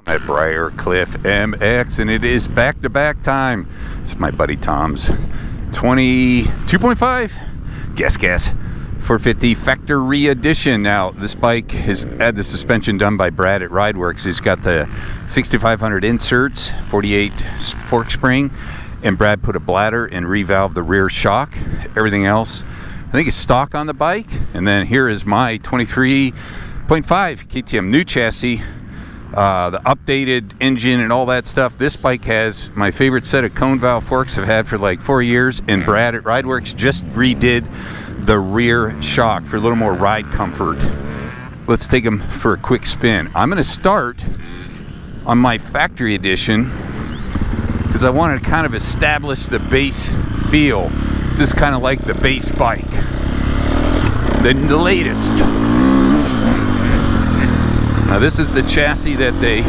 At Briar Cliff MX, and it is back-to-back time. It's my buddy Tom's 22.5 GasGas 450 Factory Edition. Now, this bike has had the suspension done by Brad at Rideworks. He's got the 6500 inserts, 48 fork spring, and Brad put a bladder and revalved the rear shock. Everything else, I think, is stock on the bike. And then here is my 23.5 KTM new chassis. The updated engine and all that stuff. This bike has my favorite set of cone valve forks I've had for like 4 years, and Brad at Rideworks just redid the rear shock for a little more ride comfort. Let's take them for a quick spin. I'm going to start on my factory edition because I want to kind of establish the base feel. This is kind of like the base bike, the latest. Now this is the chassis that they,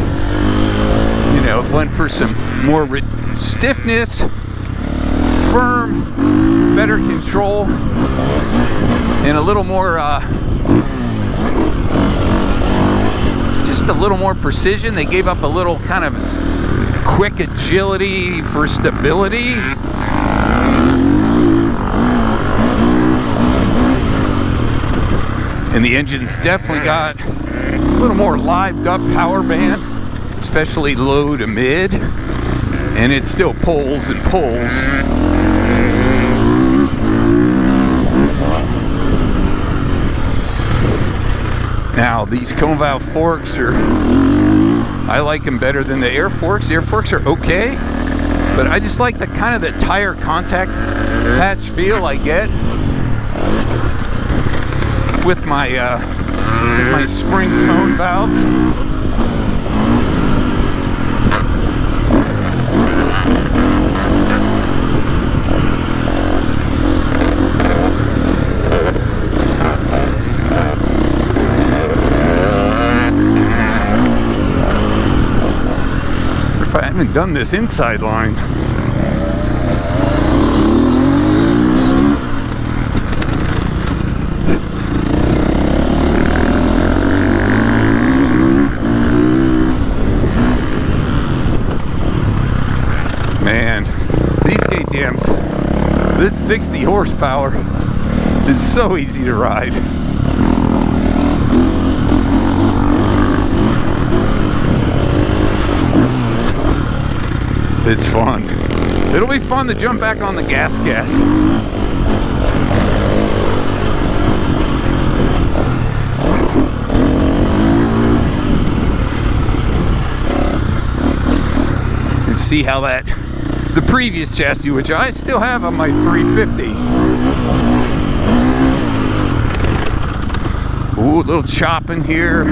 went for some more stiffness, firm, better control, and a little more, just a little more precision. They gave up a little kind of quick agility for stability. And the engine's definitely got a little more lived up power band, especially low to mid, and it still pulls and pulls. Now these cone valve forks I like them better than the air forks. The air forks are okay, but I just like the kind of the tire contact patch feel I get with my spring cone valves. If I haven't done this inside line. Man, these KTMs, this 60 horsepower is so easy to ride. It's fun. It'll be fun to jump back on the GasGas. And see how the previous chassis, which I still have on my 350. Ooh, a little chop in here.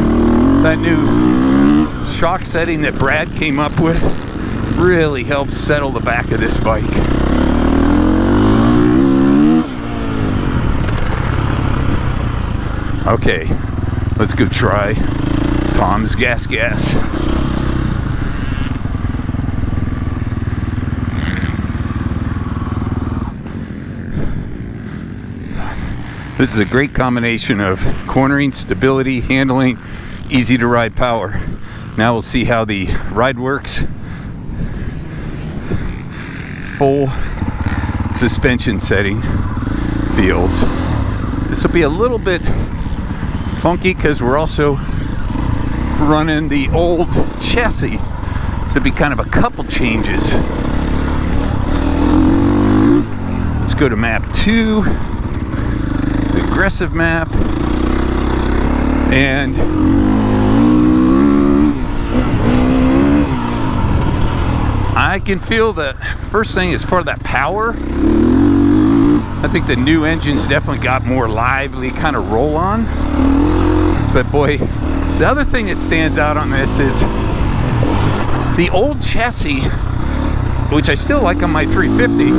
That new shock setting that Brad came up with really helps settle the back of this bike. Okay, let's go try Tom's GasGas. This is a great combination of cornering, stability, handling, easy to ride power. Now we'll see how the Rideworks full suspension setting feels. This will be a little bit funky because we're also running the old chassis. So it'll be kind of a couple changes. Let's go to map 2. Aggressive map, and I can feel the first thing is for that power. I think the new engine's definitely got more lively kind of roll on, but boy, the other thing that stands out on this is the old chassis, which I still like on my 350,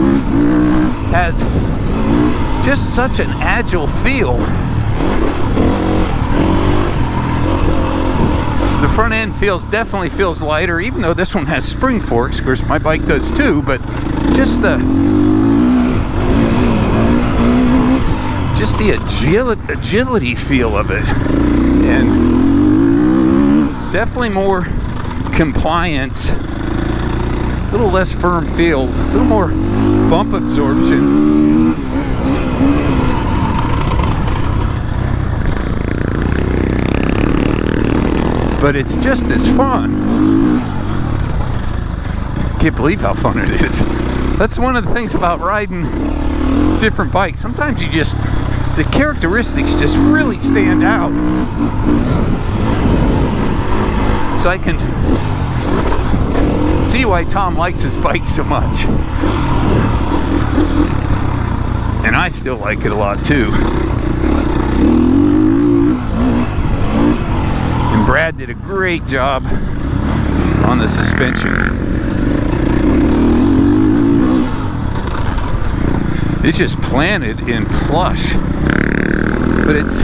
has just such an agile feel. The front end definitely feels lighter, even though this one has spring forks. Of course, my bike does too, but just the agility feel of it, and definitely more compliance, a little less firm feel, a little more bump absorption. But it's just as fun. Can't believe how fun it is. That's one of the things about riding different bikes. Sometimes the characteristics just really stand out. So I can see why Tom likes his bike so much. And I still like it a lot too. And Brad did a great job on the suspension. It's just planted in plush, but it's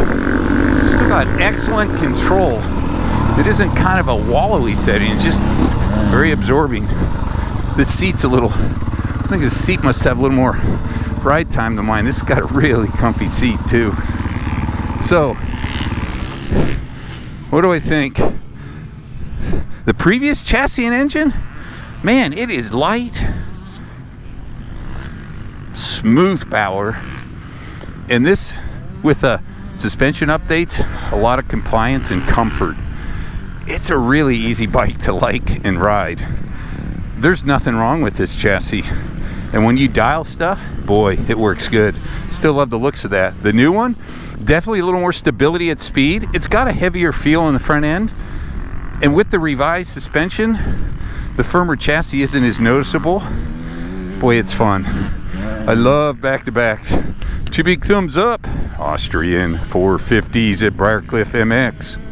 still got excellent control. It isn't kind of a wallowy setting, it's just very absorbing. This seat's a little, I think this seat must have a little more ride time than mine. This has got a really comfy seat too. So, what do I think? The previous chassis and engine, man, it is light, smooth power, and this with the suspension updates, a lot of compliance and comfort. It's a really easy bike to like and ride. There's nothing wrong with this chassis, and when you dial stuff, boy, it works good. Still love the looks of that. The new one, definitely a little more stability at speed. It's got a heavier feel on the front end, and with the revised suspension, the firmer chassis isn't as noticeable. Boy, it's fun. I love back-to-backs. 2 big thumbs up. Austrian 450s at Briarcliff MX.